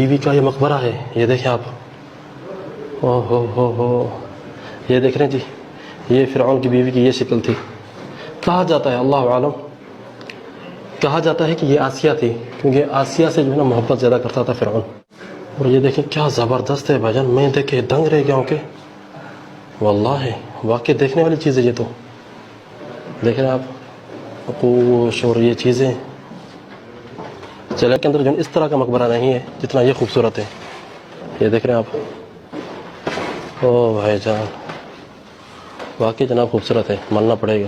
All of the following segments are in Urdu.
بیوی کا یہ مقبرہ ہے، یہ دیکھیں آپ. او ہو، یہ دیکھ رہے ہیں جی، یہ فرعون کی بیوی کی یہ شکل تھی. کہا جاتا ہے، اللہ عالم، کہا جاتا ہے کہ یہ آسیہ تھی، کیونکہ آسیہ سے جو ہے نا محبت زیادہ کرتا تھا فرعون. اور یہ دیکھیں کیا زبردست ہے بھائی جان، میں دیکھ کے دنگ رہ گیا ہوں کہ واللہ واقعی دیکھنے والی چیز ہے. یہ تو دیکھ رہے ہیں آپ، نقوش اور یہ چیزیں. چلے کے اندر جو اس طرح کا مقبرہ نہیں ہے جتنا یہ خوبصورت ہے. یہ دیکھ رہے ہیں آپ. او بھائی جان، واقعی جناب خوبصورت ہے، ماننا پڑے گا.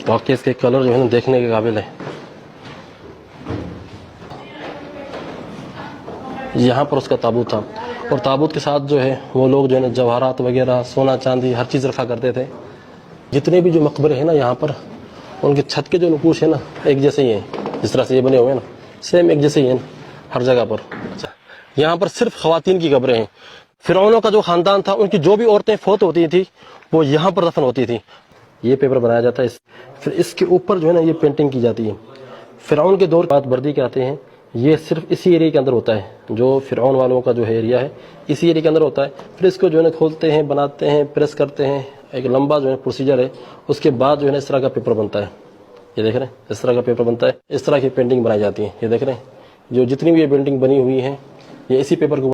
واقعی اس کے کلر جو ہے نا دیکھنے کے قابل ہے. یہاں پر اس کا تابوت تھا، اور تابوت کے ساتھ جو ہے وہ لوگ جو ہے نا جواہرات وغیرہ، سونا چاندی، ہر چیز رکھا کرتے تھے. جتنے بھی جو مقبرے ہیں نا یہاں پر، ان کے چھت کے جو نقوش ہیں نا ایک جیسے ہی ہیں. جس طرح سے یہ بنے ہوئے ہیں نا سیم ایک جیسے ہی ہیں ہر جگہ پر. یہاں پر صرف خواتین کی قبریں ہیں. فرعونوں کا جو خاندان تھا، ان کی جو بھی عورتیں فوت ہوتی تھیں وہ یہاں پر دفن ہوتی تھیں. یہ پیپر بنایا جاتا ہے، پھر اس کے اوپر جو ہے نا یہ پینٹنگ کی جاتی ہے. فرعون کے دور بات بردی کے آتے ہیں، یہ صرف اسی ایریا کے اندر ہوتا ہے. جو فرعون والوں کا جو ہے ایریا ہے اسی ایریا کے اندر ہوتا ہے. پھر اس کو جو ہے نا کھولتے ہیں، بناتے ہیں، پریس کرتے ہیں. ایک لمبا جو ہے پروسیجر ہے. اس کے بعد جو ہے نا اس طرح کا پیپر بنتا ہے. یہ دیکھ رہے ہیں، اس طرح کا پیپر بنتا ہے، اس طرح کی پینٹنگ بنائی جاتی ہے. یہ دیکھ رہے ہیں جو جتنی بھی یہ پینٹنگ بنی ہوئی ہیں یہ اسی پیپر کو